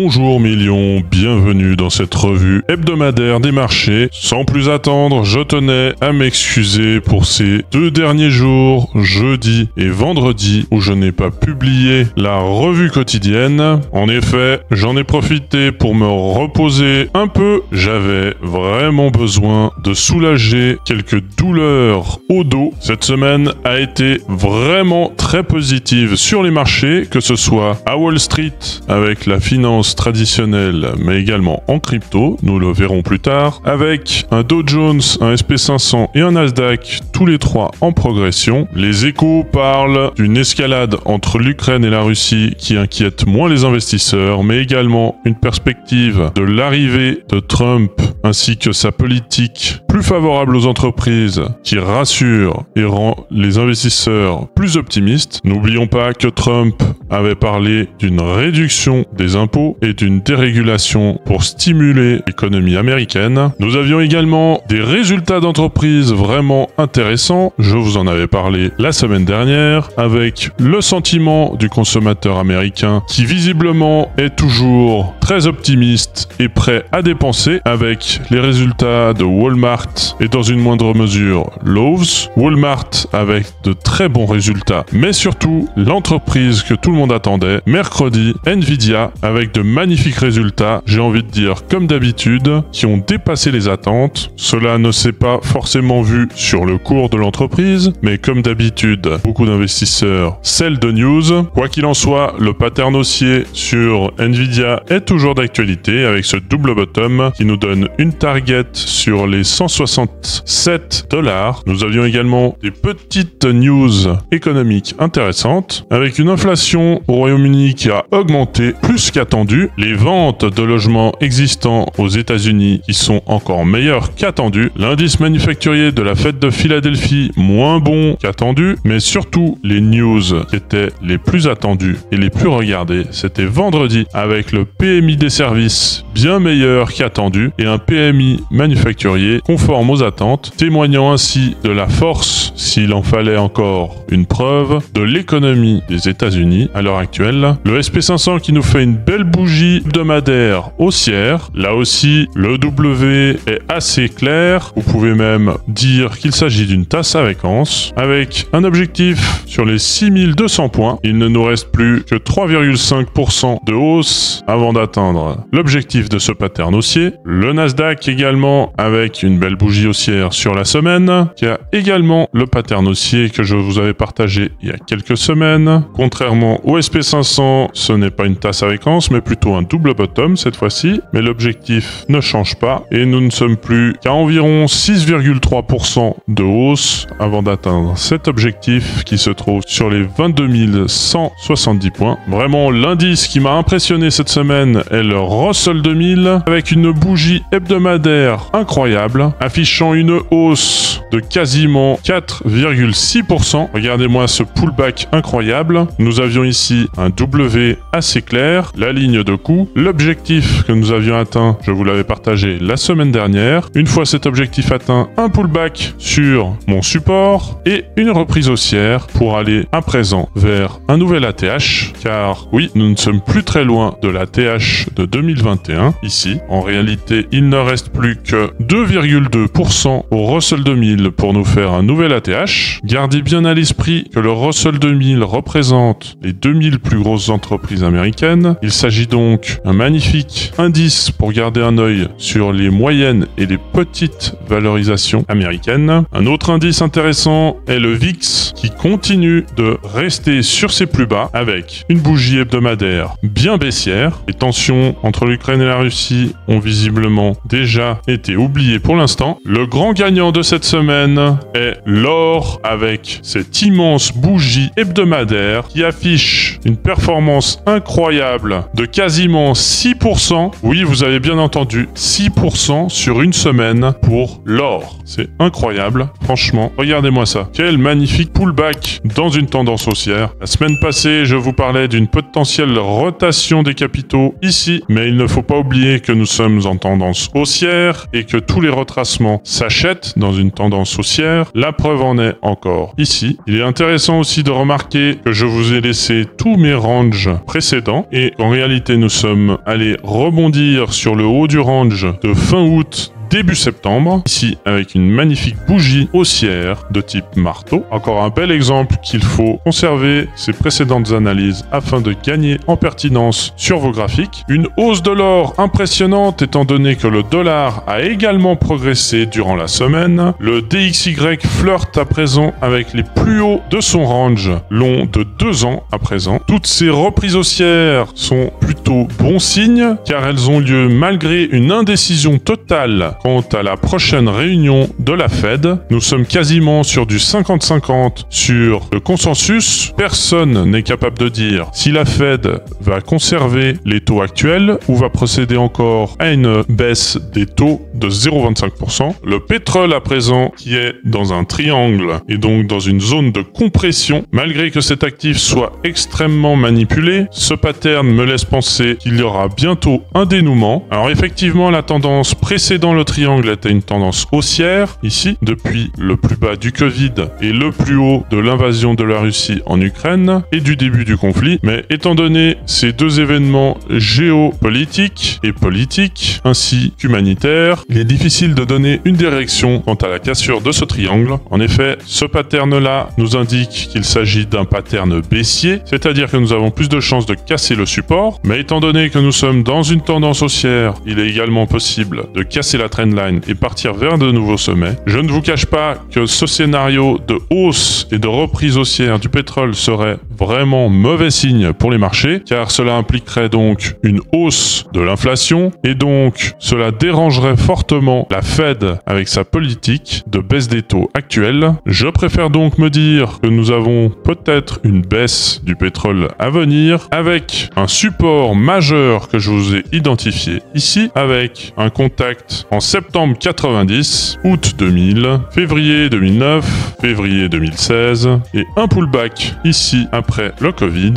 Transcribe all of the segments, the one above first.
Bonjour millions, bienvenue dans cette revue hebdomadaire des marchés. Sans plus attendre, je tenais à m'excuser pour ces 2 derniers jours, jeudi et vendredi, où je n'ai pas publié la revue quotidienne. En effet, j'en ai profité pour me reposer un peu. J'avais vraiment besoin de soulager quelques douleurs au dos. Cette semaine a été vraiment très positive sur les marchés, que ce soit à Wall Street avec la finance traditionnelle, mais également en crypto, nous le verrons plus tard, avec un Dow Jones, un SP500 et un Nasdaq, tous les trois en progression. Les échos parlent d'une escalade entre l'Ukraine et la Russie qui inquiète moins les investisseurs, mais également une perspective de l'arrivée de Trump ainsi que sa politique plus favorable aux entreprises qui rassure et rend les investisseurs plus optimistes. N'oublions pas que Trump avait parlé d'une réduction des impôts et d'une dérégulation pour stimuler l'économie américaine. Nous avions également des résultats d'entreprise vraiment intéressants, je vous en avais parlé la semaine dernière, avec le sentiment du consommateur américain qui visiblement est toujours très optimiste et prêt à dépenser, avec les résultats de Walmart et dans une moindre mesure Lowe's. Walmart avec de très bons résultats, mais surtout l'entreprise que tout le monde attendait, mercredi, Nvidia, avec de magnifiques résultats, j'ai envie de dire comme d'habitude, qui ont dépassé les attentes. Cela ne s'est pas forcément vu sur le cours de l'entreprise, mais comme d'habitude, beaucoup d'investisseurs sell de news. Quoi qu'il en soit, le pattern haussier sur Nvidia est toujours d'actualité, avec ce double bottom qui nous donne une target sur les 167 $. Nous avions également des petites news économiques intéressantes, avec une inflation au Royaume-Uni qui a augmenté plus qu'attendu, les ventes de logements existants aux États-Unis qui sont encore meilleures qu'attendu, l'indice manufacturier de la fête de Philadelphie moins bon qu'attendu, mais surtout les news qui étaient les plus attendues et les plus regardées, c'était vendredi avec le PMI des services bien meilleur qu'attendu et un PMI manufacturier conforme aux attentes, témoignant ainsi de la force, s'il en fallait encore une preuve, de l'économie des États-Unis à l'heure actuelle. Le SP500 qui nous fait une belle bougie hebdomadaire haussière. Là aussi, le W est assez clair. Vous pouvez même dire qu'il s'agit d'une tasse à vacances. Avec un objectif sur les 6200 points, il ne nous reste plus que 3,5% de hausse avant d'atteindre l'objectif de ce pattern haussier. Le Nasdaq également avec une belle bougie haussière sur la semaine, qui a également le pattern haussier que je vous avais partagé il y a quelques semaines. Contrairement au SP500, ce n'est pas une tasse à vacances, mais plutôt un double bottom cette fois-ci. Mais l'objectif ne change pas et nous ne sommes plus qu'à environ 6,3% de hausse avant d'atteindre cet objectif qui se trouve sur les 22 170 points. Vraiment, l'indice qui m'a impressionné cette semaine est le Russell 2000 avec une bougie hebdomadaire incroyable, affichant une hausse de quasiment 4,6%. Regardez-moi ce pullback incroyable. Nous avions ici un W assez clair, la ligne de coût, l'objectif que nous avions atteint, je vous l'avais partagé la semaine dernière. Une fois cet objectif atteint, un pullback sur mon support et une reprise haussière pour aller à présent vers un nouvel ATH, car oui, nous ne sommes plus très loin de l'ATH de 2021. Ici, en réalité, il ne reste plus que 2,2% au Russell 2000 pour nous faire un nouvel ATH. Gardez bien à l'esprit que le Russell 2000 représente les 2000 plus grosses entreprises américaines. Il s'agit donc d'un magnifique indice pour garder un œil sur les moyennes et les petites valorisations américaines. Un autre indice intéressant est le VIX qui continue de rester sur ses plus bas avec une bougie hebdomadaire bien baissière. Les tensions entre l'Ukraine et la Russie ont visiblement déjà été oubliées pour l'instant. Le grand gagnant de cette semaine est l'or avec cette immense bougie hebdomadaire qui affiche une performance incroyable de quasiment 6%. Oui, vous avez bien entendu, 6% sur une semaine pour l'or. C'est incroyable, franchement. Regardez-moi ça. Quel magnifique pullback dans une tendance haussière. La semaine passée, je vous parlais d'une potentielle rotation des capitaux ici. Mais il ne faut pas oublier que nous sommes en tendance haussière et que tous les retracements s'achètent dans une tendance haussière. La preuve en est encore ici. Il est intéressant aussi de remarquer que je vous ai laissé tous mes ranges précédents et en réalité nous sommes allés rebondir sur le haut du range de fin août début septembre, ici avec une magnifique bougie haussière de type marteau. Encore un bel exemple qu'il faut conserver ces précédentes analyses afin de gagner en pertinence sur vos graphiques. Une hausse de l'or impressionnante étant donné que le dollar a également progressé durant la semaine. Le DXY flirte à présent avec les plus hauts de son range long de 2 ans à présent. Toutes ces reprises haussières sont plutôt bon signe car elles ont lieu malgré une indécision totale quant à la prochaine réunion de la Fed. Nous sommes quasiment sur du 50-50 sur le consensus. Personne n'est capable de dire si la Fed va conserver les taux actuels ou va procéder encore à une baisse des taux de 0,25%. Le pétrole à présent qui est dans un triangle et donc dans une zone de compression, malgré que cet actif soit extrêmement manipulé, ce pattern me laisse penser qu'il y aura bientôt un dénouement. Alors effectivement, la tendance précédant le triangle était une tendance haussière, ici, depuis le plus bas du Covid et le plus haut de l'invasion de la Russie en Ukraine et du début du conflit. Mais étant donné ces deux événements géopolitiques et politiques, ainsi qu'humanitaires, il est difficile de donner une direction quant à la cassure de ce triangle. En effet, ce pattern-là nous indique qu'il s'agit d'un pattern baissier, c'est-à-dire que nous avons plus de chances de casser le support, mais étant donné que nous sommes dans une tendance haussière, il est également possible de casser la trendline et partir vers de nouveaux sommets. Je ne vous cache pas que ce scénario de hausse et de reprise haussière du pétrole serait vraiment mauvais signe pour les marchés, car cela impliquerait donc une hausse de l'inflation et donc cela dérangerait fortement la Fed avec sa politique de baisse des taux actuelle. Je préfère donc me dire que nous avons peut-être une baisse du pétrole à venir avec un support majeur que je vous ai identifié ici avec un contact en septembre 90, août 2000, février 2009, février 2016 et un pullback ici après le Covid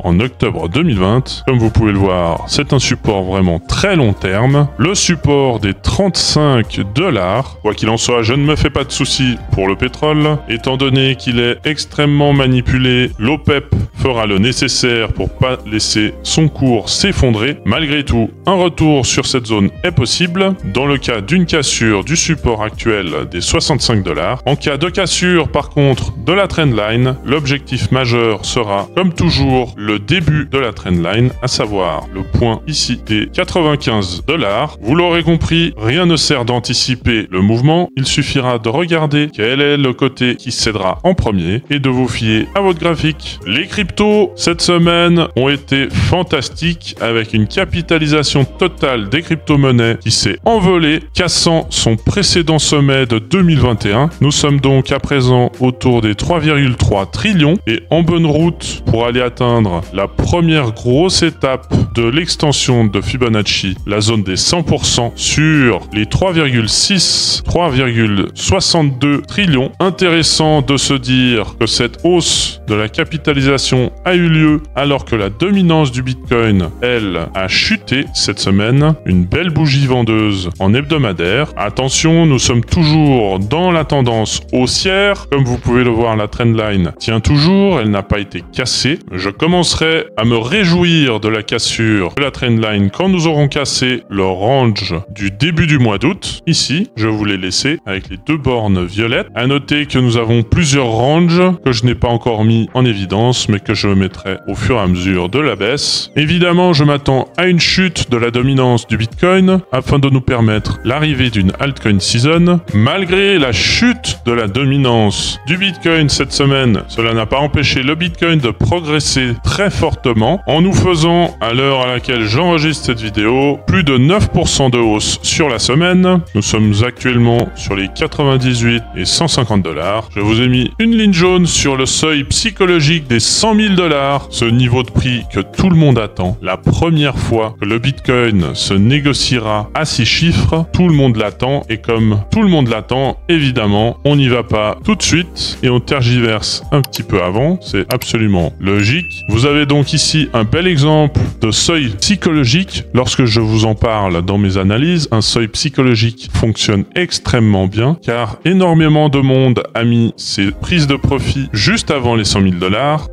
en octobre 2020. Comme vous pouvez le voir, c'est un support vraiment très long terme. Le support des 35 $. Quoi qu'il en soit, je ne me fais pas de soucis pour le pétrole. Étant donné qu'il est extrêmement manipulé, l'OPEP fera le nécessaire pour pas laisser son cours s'effondrer. Malgré tout, un retour sur cette zone est possible dans le cas d'une cassure du support actuel des 65 $. En cas de cassure, par contre, de la trendline, l'objectif majeur sera, comme toujours, le début de la trendline, à savoir le point ici des 95 $. Vous l'aurez compris, rien ne sert d'anticiper le mouvement, il suffira de regarder quel est le côté qui cédera en premier et de vous fier à votre graphique. Les cryptos, cette semaine, ont été fantastiques avec une capitalisation totale des crypto-monnaies qui s'est envolée, cassant son précédent sommet de 2021. Nous sommes donc à présent autour des 3,3 trillions et en bonne route pour aller atteindre la première grosse étape de l'extension de Fibonacci, la zone des 100% sur les 3,62 trillions. Intéressant de se dire que cette hausse de la capitalisation a eu lieu alors que la dominance du Bitcoin, elle, a chuté cette semaine. Une belle bougie vendeuse en hebdomadaire. Attention, nous sommes toujours dans la tendance haussière. Comme vous pouvez le voir, la trendline tient toujours, elle n'a pas été cassée. Je commencerai à me réjouir de la cassure de la trendline quand nous aurons cassé le range du début du mois d'août. Ici, je vous l'ai laissé avec les deux bornes violettes. À noter que nous avons plusieurs ranges que je n'ai pas encore mis en évidence, mais que je mettrai au fur et à mesure de la baisse. Évidemment, je m'attends à une chute de la dominance du Bitcoin afin de nous permettre l'arrivée d'une altcoin season. Malgré la chute de la dominance du Bitcoin cette semaine, cela n'a pas empêché le Bitcoin de progresser très fortement en nous faisant, à l'heure à laquelle j'enregistre cette vidéo, plus de 9% de hausse sur la semaine. Nous sommes actuellement sur les 98 et 150 $. Je vous ai mis une ligne jaune sur le seuil psychologique des 100 000 $, ce niveau de prix que tout le monde attend. La première fois que le Bitcoin se négociera à 6 chiffres, tout le monde l'attend et comme tout le monde l'attend, évidemment, on n'y va pas tout de suite et on tergiverse un petit peu avant. C'est absolument logique. Vous avez donc ici un bel exemple de seuil psychologique, lorsque je vous en parle dans mes analyses, un seuil psychologique fonctionne extrêmement bien car énormément de monde a mis ses prises de profit juste avant les 100 000 $,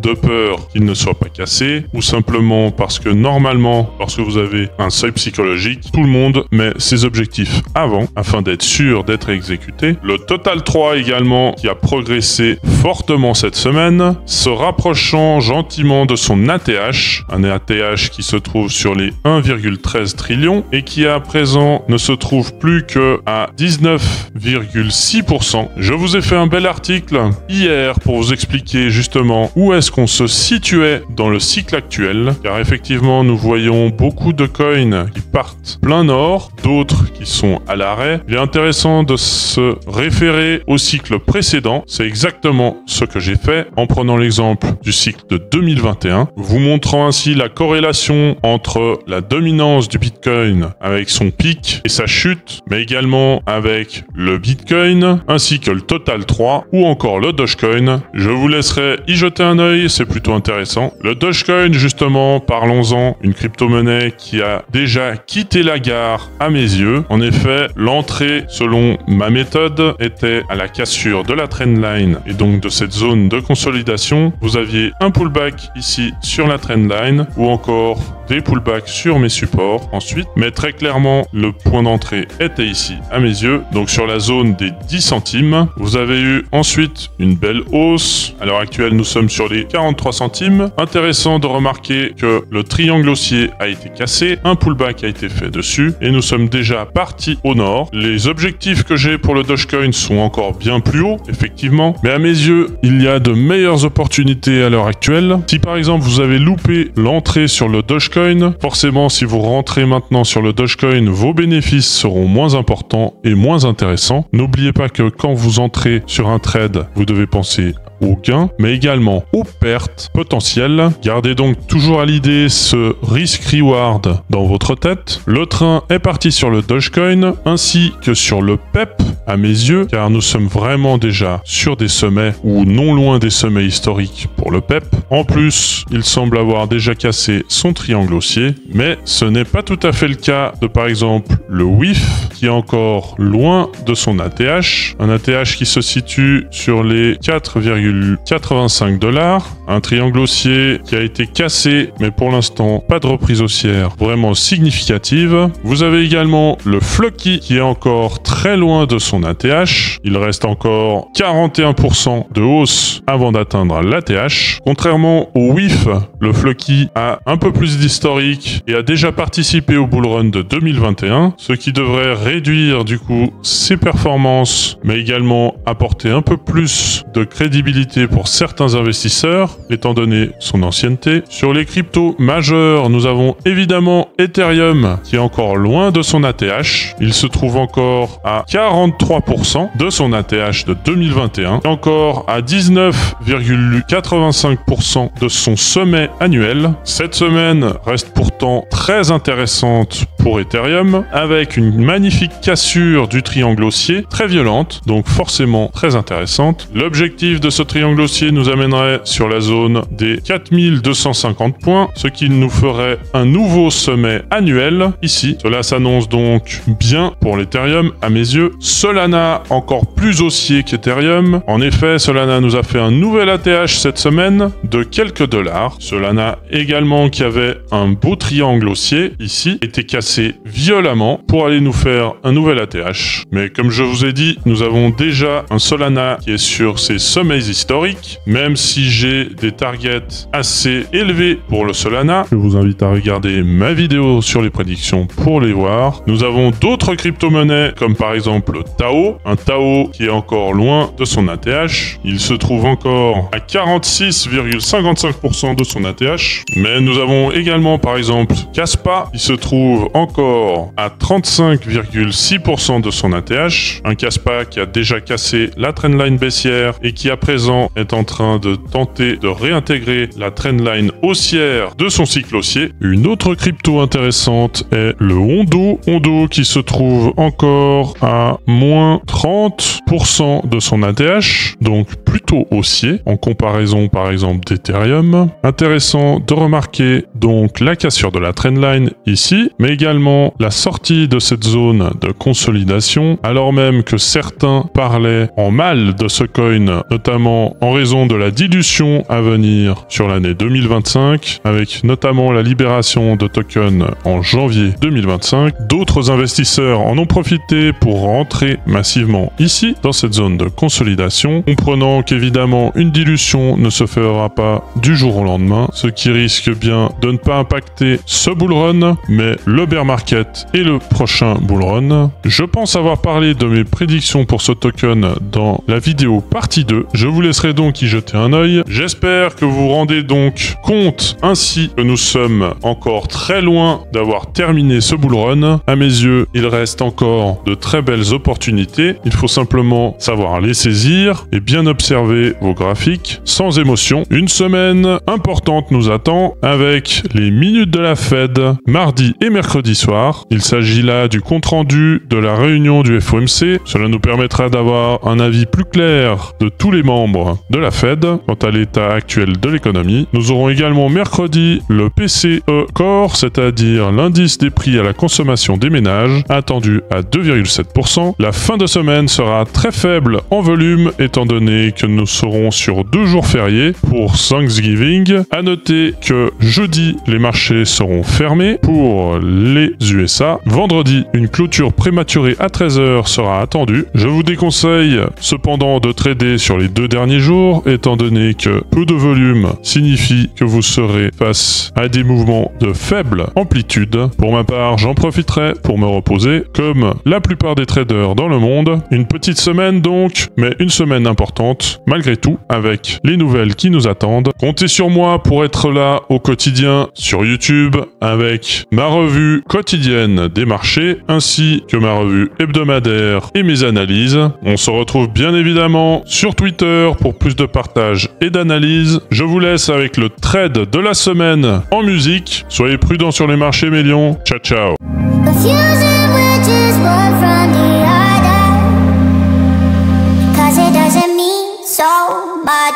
de peur qu'il ne soit pas cassé ou simplement parce que normalement, lorsque vous avez un seuil psychologique, tout le monde met ses objectifs avant afin d'être sûr d'être exécuté. Le Total 3 également qui a progressé fortement cette semaine, se rapprochant gentiment de son ATH, un ATH qui se trouve sur les 1,13 trillions et qui à présent ne se trouve plus que à 19,6%. Je vous ai fait un bel article hier pour vous expliquer justement où est-ce qu'on se situait dans le cycle actuel, car effectivement nous voyons beaucoup de coins qui partent plein nord, d'autres qui sont à l'arrêt. Il est intéressant de se référer au cycle précédent, c'est exactement ce que j'ai fait en prenant l'exemple du cycle de 2021, vous montrant ainsi la corrélation entre la dominance du Bitcoin avec son pic et sa chute, mais également avec le Bitcoin, ainsi que le Total 3 ou encore le Dogecoin. Je vous laisserai y jeter un œil, c'est plutôt intéressant. Le Dogecoin, justement, parlons-en, une crypto-monnaie qui a déjà quitté la gare à mes yeux. En effet, l'entrée, selon ma méthode, était à la cassure de la trendline et donc de cette zone de consolidation. Vous aviez un pullback ici sur la trendline ou encore des pullbacks sur mes supports ensuite, mais très clairement le point d'entrée était ici à mes yeux, donc sur la zone des 10 centimes. Vous avez eu ensuite une belle hausse. À l'heure actuelle nous sommes sur les 43 centimes. Intéressant de remarquer que le triangle haussier a été cassé, un pullback a été fait dessus et nous sommes déjà partis au nord. Les objectifs que j'ai pour le Dogecoin sont encore bien plus hauts effectivement, mais à mes yeux il y a de meilleures opportunités à l'heure actuelle. Si par exemple vous avez loupé l'entrée sur le Dogecoin, forcément si vous rentrez maintenant sur le Dogecoin, vos bénéfices seront moins importants et moins intéressants. N'oubliez pas que quand vous entrez sur un trade, vous devez penser aux gains, mais également aux pertes potentielles. Gardez donc toujours à l'idée ce risk-reward dans votre tête. Le train est parti sur le Dogecoin ainsi que sur le PEP à mes yeux, car nous sommes vraiment déjà sur des sommets ou non loin des sommets historiques pour le PEP. En plus, il semble avoir déjà cassé son triangle haussier, mais ce n'est pas tout à fait le cas de par exemple le WIF qui est encore loin de son ATH, un ATH qui se situe sur les 4,85 $, un triangle haussier qui a été cassé, mais pour l'instant pas de reprise haussière vraiment significative. Vous avez également le Floki qui est encore très loin de son ATH, il reste encore 41% de hausse avant d'atteindre l'ATH. Contrairement au WIF, le Floki a un peu plus d'historique et a déjà participé au bull run de 2021, ce qui devrait réduire du coup ses performances, mais également apporter un peu plus de crédibilité pour certains investisseurs, étant donné son ancienneté. Sur les cryptos majeurs, nous avons évidemment Ethereum qui est encore loin de son ATH. Il se trouve encore à 43% de son ATH de 2021 et encore à 19,85% de son sommet annuel. Cette semaine reste pourtant très intéressante pour Ethereum avec une magnifique cassure du triangle haussier très violente, donc forcément très intéressante. L'objectif de ce triangle haussier nous amènerait sur la zone des 4250 points, ce qui nous ferait un nouveau sommet annuel ici. Cela s'annonce donc bien pour l'Ethereum à mes yeux. Solana encore plus haussier qu'Ethereum. En effet, Solana nous a fait un nouvel ATH cette semaine de quelques dollars. Solana également qui avait un beau triangle haussier ici, était cassé violemment pour aller nous faire un nouvel ATH. Mais comme je vous ai dit, nous avons déjà un Solana qui est sur ses sommets historiques, même si j'ai des targets assez élevés pour le Solana. Je vous invite à regarder ma vidéo sur les prédictions pour les voir. Nous avons d'autres crypto-monnaies comme par exemple le Tao, un Tao qui est encore loin de son ATH. Il se trouve encore à 46,55% de son ATH. Mais nous avons également par exemple Kaspa qui se trouve encore à 35,6% de son ATH. Un Kaspa qui a déjà cassé la trendline baissière et qui à présent est en train de tenter de réintégrer la trendline haussière de son cycle haussier. Une autre crypto intéressante est le Ondo. Ondo qui se trouve encore à moins 30% de son ATH, donc plutôt plutôt haussier en comparaison par exemple d'Ethereum. Intéressant de remarquer donc la cassure de la trendline ici, mais également la sortie de cette zone de consolidation, alors même que certains parlaient en mal de ce coin, notamment en raison de la dilution à venir sur l'année 2025, avec notamment la libération de tokens en janvier 2025. D'autres investisseurs en ont profité pour rentrer massivement ici, dans cette zone de consolidation, comprenant qu'évidemment une dilution ne se fera pas du jour au lendemain, ce qui risque bien de ne pas impacter ce bullrun, mais le bear market et le prochain bullrun. Je pense avoir parlé de mes prédictions pour ce token dans la vidéo partie 2. Je vous laisserai donc y jeter un œil. J'espère que vous vous rendez donc compte ainsi que nous sommes encore très loin d'avoir terminé ce bullrun. À mes yeux, il reste encore de très belles opportunités. Il faut simplement savoir les saisir et bien observer vos graphiques sans émotion. Une semaine importante nous attend avec les minutes de la Fed mardi et mercredi soir. Il s'agit là du compte-rendu de la réunion du FOMC. Cela nous permettra d'avoir un avis plus clair de tous les membres de la Fed quant à l'état actuel de l'économie. Nous aurons également mercredi le PCE Core, c'est-à-dire l'indice des prix à la consommation des ménages, attendu à 2,7%. La fin de semaine sera très faible en volume étant donné que nous serons sur 2 jours fériés pour Thanksgiving. À noter que jeudi, les marchés seront fermés pour les USA. Vendredi, une clôture prématurée à 13h sera attendue. Je vous déconseille cependant de trader sur les 2 derniers jours étant donné que peu de volume signifie que vous serez face à des mouvements de faible amplitude. Pour ma part, j'en profiterai pour me reposer comme la plupart des traders dans le monde. Une petite semaine donc, mais une semaine importante malgré tout avec les nouvelles qui nous attendent. Comptez sur moi pour être là au quotidien sur YouTube avec ma revue quotidienne des marchés ainsi que ma revue hebdomadaire et mes analyses. On se retrouve bien évidemment sur Twitter pour plus de partage et d'analyse. Je vous laisse avec le trade de la semaine en musique. Soyez prudents sur les marchés, mes lions. Ciao, ciao.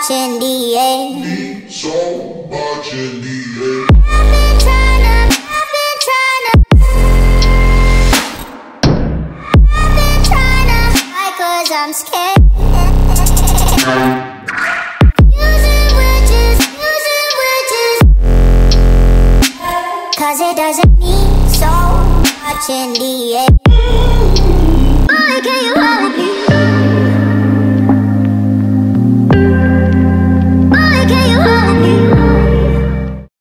In the end, so much in the end. I've been trying to hide 'cause I'm scared. Using witches, 'cause it doesn't mean so much in the